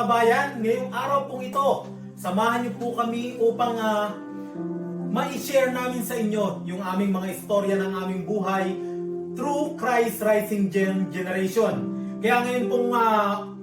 kabayan, ngayong araw pong ito, samahan niyo po kami upang ma-share namin sa inyo yung aming mga istorya ng aming buhay through Christ Rising Generation. Kaya ngayon pong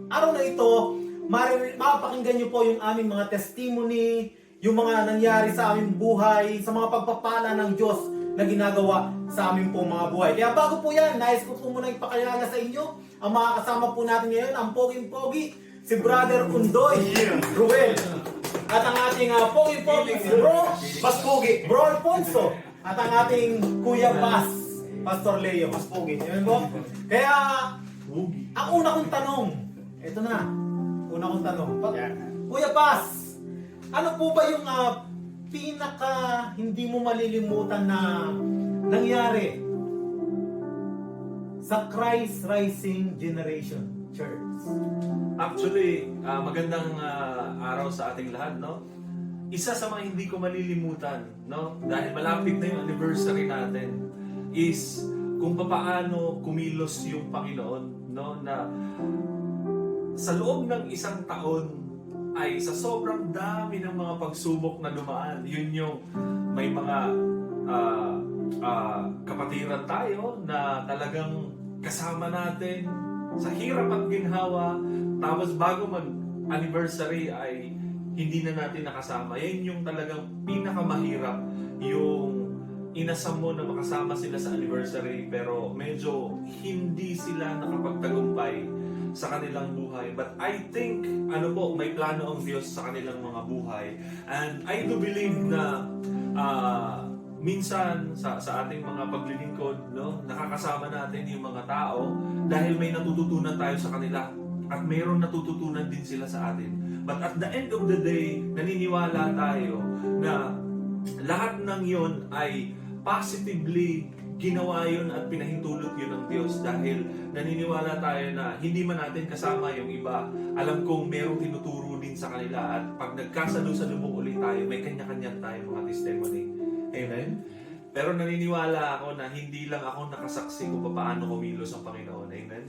araw na ito, mapapakinggan niyo po yung aming mga testimony, yung mga nangyari sa aming buhay, sa mga pagpapala ng Diyos na ginagawa sa aming pong mga buhay. Kaya bago po yan, nais ko po muna ipakilala sa inyo ang mga kasama po natin ngayon, ang poging-pogi, si Brother Undoy, Ruel. At ang ating pogi-pogi, si Bro Alfonso. At ang ating Kuya Bas, Pastor Leo. Mas pogi. Yan po. Kaya, ang una kong tanong, ito na, una kong tanong. Kuya Bas, ano po ba yung pinaka hindi mo malilimutan na nangyari sa Christ Rising Generation Church? Actually, magandang araw sa ating lahat, no? Isa sa mga hindi ko malilimutan, no? Dahil malapit na yung anniversary natin, is kung paano kumilos yung Panginoon, no? Na sa loob ng isang taon ay sa sobrang dami ng mga pagsubok na dumaan, yun yung may mga kapatiran tayo na talagang kasama natin sa hirap at ginhawa, tapos bago mag-anniversary ay hindi na natin nakasama. Yan yung talagang pinakamahirap, yung inasam mo na makasama sila sa anniversary pero medyo hindi sila nakapagtagumpay sa kanilang buhay. But I think, may plano ang Diyos sa kanilang mga buhay. And I do believe na minsan sa ating mga paglilingkod, no, nakakasama natin yung mga tao dahil may natututunan tayo sa kanila at mayroon natututunan din sila sa atin. But at the end of the day, naniniwala tayo na lahat ng yon ay positively ginawa yun at pinahintulot yun ng Diyos dahil naniniwala tayo na hindi man natin kasama yung iba, alam kong merong tinuturo din sa kanila at pag nagkasalubong ulit tayo, may kanya-kanya tayo mga testimony. Amen? Pero naniniwala ako na hindi lang ako nakasaksi kung paano kumilos ang Panginoon. Amen?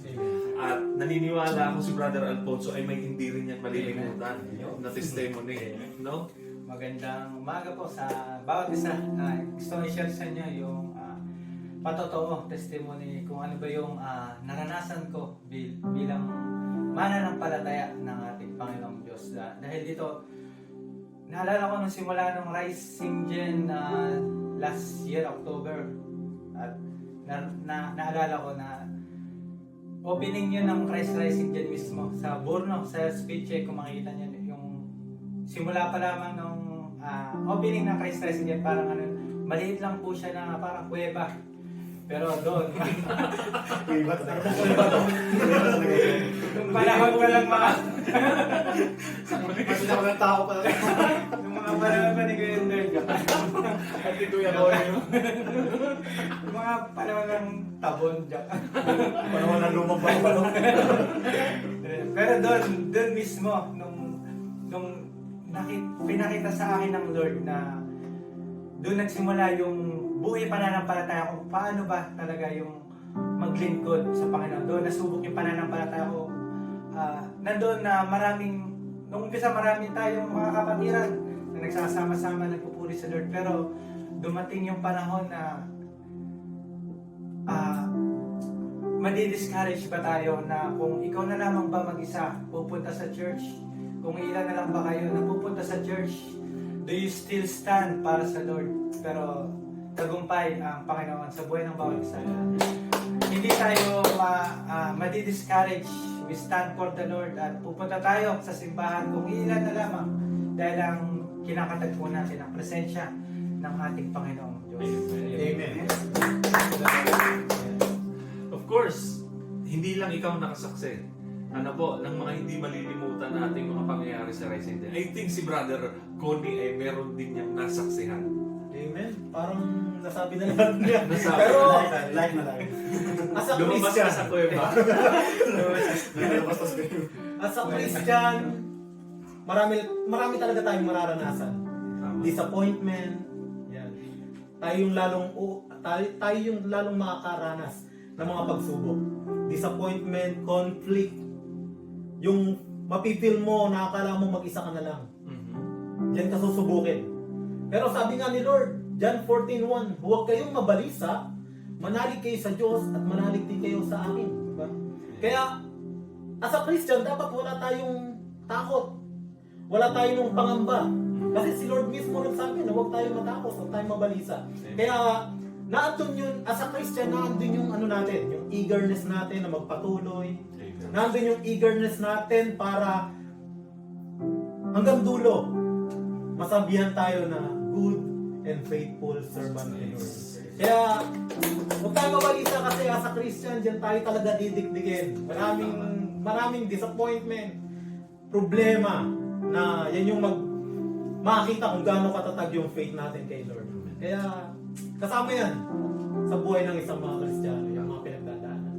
At naniniwala ako si Brother Alfonso ay may hindi rin yan malilimutan na testimony. No? Magandang umaga po sa bawat isa. Gusto ko i-share sa inyo yung patotoo, testimony kung ano ba yung naranasan ko bilang mananampalataya ng ating Panginoong Diyos. Dahil dito, naalala ko nung simula ng Rising Gen last year, October, at naalala ko na opening yun ng Christ Rising Gen mismo sa Borno, sa speech, kung makikita nyo yung simula pa lamang nung opening ng Christ Rising Gen, parang maliit lang po siya na parang kuweba. Pero doon, yung panahon pa lang mga Mga tao pa rin. yung mga panahon pa ni Kuya Nerd, At ito yung yung yung mga panahon ng tabon dyan. panahon ng lumang balong. Pero doon mismo, nung pinakita sa akin ng Lord na doon nagsimula yung buhay pananampalataya ko, paano ba talaga yung maglingkod sa Panginoon. Doon nasubok yung pananampalataya ko. Nandoon na nung umpisa marami tayong mga kapatiran na nagsasama-sama, nagpupuri sa Lord. Pero dumating yung panahon na madi-discourage ba tayo na kung ikaw na lamang ba mag-isa pupunta sa church? Kung ilan na lang ba kayo na pupunta sa church? Do you still stand para sa Lord? Pero tagumpay ang Panginoon sa buhay ng bawat isa. Hindi tayo madi-discourage. We stand for the Lord at pupunta tayo sa simbahan kung ilan na lamang dahil ang kinakatagpo natin ang presensya ng ating Panginoong Diyos. Amen. Of course, hindi lang ikaw nakasaksi. Ng mga hindi malilimutan na ating mga pangyayari sa Rising Gen. I think si Brother Connie ay meron din niyang nasaksihan. Amen. Parang nasabi na lahat niya. Nasabi Pero, Live na lang. as a Lumabas ka sa Christian, kuweba. as a Christian, marami talaga tayong mararanasan. Disappointment, yan. Tayo yung lalong makakaranas ng mga pagsubok. Disappointment, conflict, yung mapipil mo na akala mo mag-isa ka na lang. Mhm. Diyan ka susubukin. Pero sabi nga ni Lord, John 14:1, huwag kayong mabalisa, manalig kayo sa Diyos at manalig din kayo sa akin. Diba? Kaya, as a Christian, dapat wala tayong takot. Wala tayong pangamba. Kasi si Lord mismo nagsabi na huwag tayong matakot, huwag tayong mabalisa. Kaya, naandun yun, as a Christian, naandun yung ano natin, yung eagerness natin na magpatuloy. Nandun yung eagerness natin para hanggang dulo, masabihan tayo na good and faithful servant ni Lord. Kaya, huwag tayo mabalisa kasi as a Christian, dyan tayo talaga didikdikin. Maraming disappointment, problema, na yan yung makikita kung gaano katatag yung faith natin kay Lord. Kaya, kasama yan sa buhay ng isang mga Kristiyano, yung mga pinagdadaanan.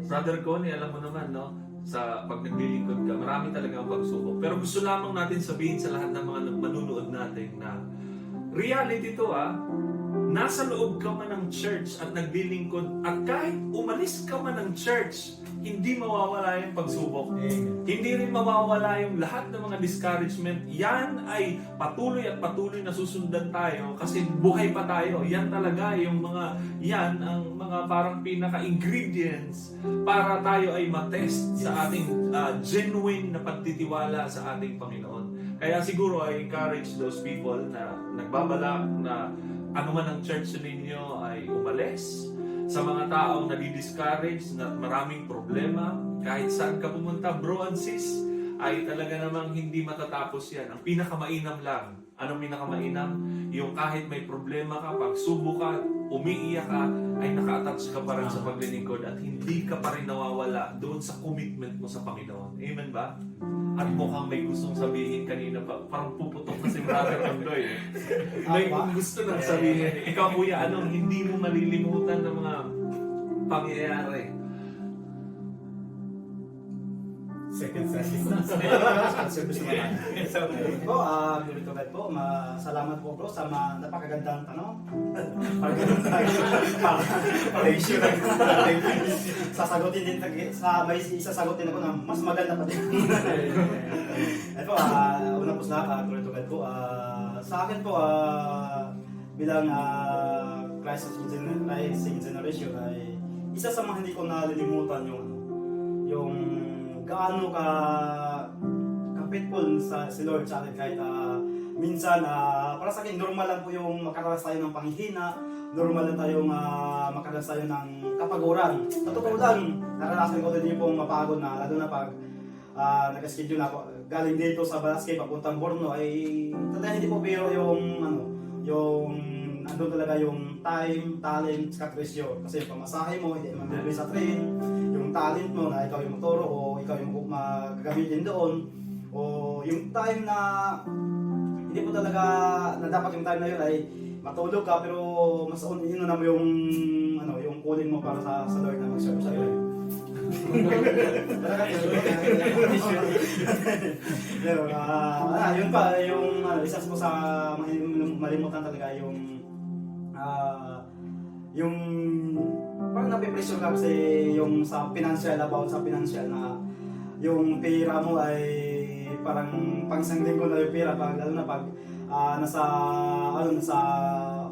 Brother Connie, alam mo naman, no? Sa pag naglilingkod ka, marami talaga ang pagsubok. Pero gusto lamang natin sabihin sa lahat ng mga manunood natin na reality to, nasa loob ka man ng church at naglilingkod at kahit umalis ka man ng church, hindi mawawala yung pagsubok. Hindi rin mawawala yung lahat ng mga discouragement. Yan ay patuloy at patuloy na susundan tayo kasi buhay pa tayo. Yan talaga yung yan ang mga parang pinaka-ingredients para tayo ay matest sa ating genuine na pagtitiwala sa ating Panginoon. Kaya siguro I encourage those people na nagbabalak na ano man ang church ninyo ay umalis. Sa mga taong nadi-discourage na maraming problema, kahit saan ka pumunta, bro and sis, ay talaga namang hindi matatapos yan. Ang pinakamainam lang, anong pinakamainam? Yung kahit may problema ka, pagsubok ka, umiiyak ka, ay naka-attach ka pa rin sa paglilingkod at hindi ka pa rin nawawala doon sa commitment mo sa Panginoon. Amen ba? At mukhang may gustong sabihin kanina pa, parang puputok na si Brother Andoy. May gusto nang sabihin. Ikaw kuya, anong hindi mo malilimutan ng mga pangyayari? Second service na. Service naman. Po, glory to God po. Salamat po bro sa napakagandang tanong. Para issue lang. Sasagutin din may isasagutin ako na mas maganda pa din. Ito, una po sa lahat, glory to God po. Sa akin po, bilang rising generation ay isa sa mga hindi ko nalilimutan yung gaano ka faithful si Lord sa atin kahit minsan para sa akin normal lang po yung makaranas tayo ng panghihina, normal lang tayong makaranas tayo ng kapaguran. Sa totoo lang, naranasan ko din yung pong mapagod na lalo na pag nag-schedule na ako galing dito sa Balasque papuntang Borno ay talaga hindi po pero yung andun talaga yung time, talent, saka presyo. Kasi yung pamasahe mo, hindi naman bibili sa train. Yung talent mo na ikaw yung motoro o ikaw yung magagamitin doon. O yung time na hindi po talaga na dapat yung time na yun ay matulog ka pero mas yun na mo yung kunin mo para sa Lord na mag-serve sa iyo. Pero yun pa yung isa po sa malimutan talaga yung parang napipresyo ka kasi yung sa financial na yung pera mo ay parang pang isang linggo na yung pera lalo na pag nasa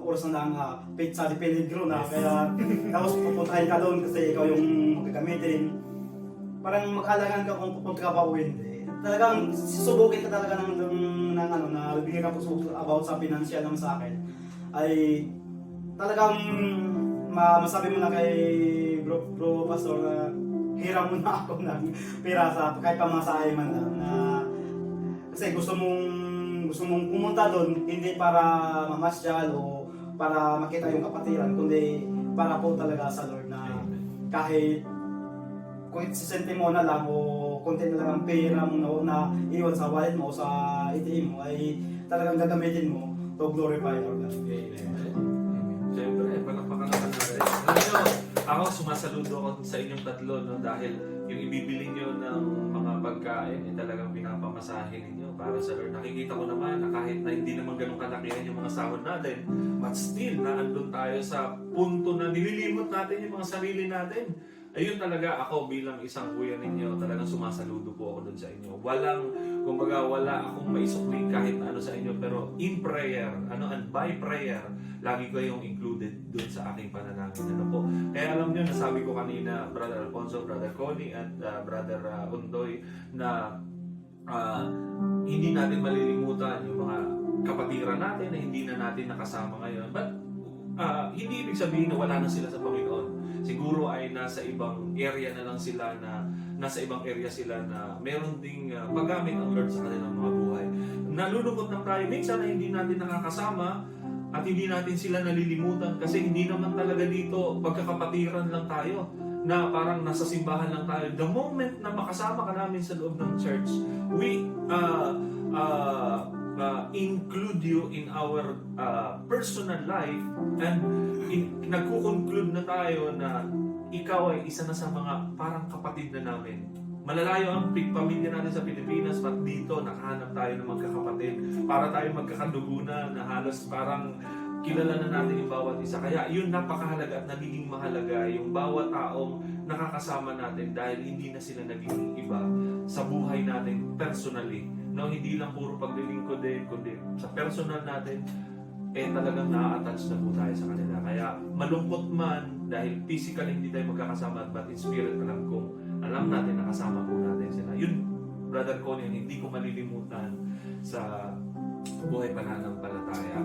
oras na lang pizza di peligro na kaya tapos pupuntahin ka doon kasi ikaw yung magagamitin parang mag-alangan ka kung pupunta ka pa o hindi talagang susubukin ka talaga na bigyan ka po about sa financial naman sa akin ay talagang masabi mo na kay bro pastor na hiram mo na ako ng pera sa kahit pamasahe man lang na kasi gusto mong pumunta doon hindi para mamasyal o para makita yung kapatiran kundi para po talaga sa Lord na kahit kung sisente mo na lang o konti na lang ang pera mo na iwan sa wallet mo o sa ATM mo ay talagang gagamitin mo to glorify our God. Siyempre, palakpakan naman natin. Alam nyo, ako sumasaludo ako sa inyong tatlo dahil yung ibibili nyo ng mga pagkain talagang pinapamasahe ninyo para sa Lord. Nakikita ko naman na kahit na hindi naman ganun kalakihan yung mga sahod natin, but still, naandun tayo sa punto na nililimot natin yung mga sarili natin ayun talaga ako bilang isang kuya ninyo, talagang sumasaludo po ako doon sa inyo. Kumbaga wala akong maisukli kahit na ano sa inyo, pero in prayer, and by prayer, lagi ko yung included doon sa aking panalangin. Ano po? Kaya alam nyo, nasabi ko kanina, Brother Alfonso, Brother Connie, at Brother Undoy, na hindi natin malilimutan yung mga kapatiran natin na hindi na natin nakasama ngayon. But hindi ibig sabihin na wala na sila sa Panginoon. Siguro ay nasa ibang area na lang sila, na meron ding paggamit ang Lord sa kanilang mga buhay. Nalulungkot lang tayo minsan na hindi natin nakakasama at hindi natin sila nalilimutan kasi hindi naman talaga dito pagkakapatiran lang tayo na parang nasa simbahan lang tayo. The moment na makasama ka namin sa loob ng church, we include you in our personal life, and nagko-conclude na tayo na ikaw ay isa na sa mga parang kapatid na namin. Malalayo ang pamilya natin sa Pilipinas, but dito nakahanap tayo ng magkakapatid. Para tayo magkakadugo na halos parang kilala na natin yung bawat isa. Kaya yun napakahalaga at nagiging mahalaga yung bawat taong nakakasama natin dahil hindi na sila naging iba sa buhay natin personally. No, hindi lang puro paglilingkod din, kundi sa personal natin, talagang na-attach na po tayo sa kanila. Kaya malungkot man dahil physically hindi tayo magkakasama, but in spirit alam natin nakasama po natin sila. Yun, Brother Connie, hindi ko malilimutan sa buhay pananampalataya.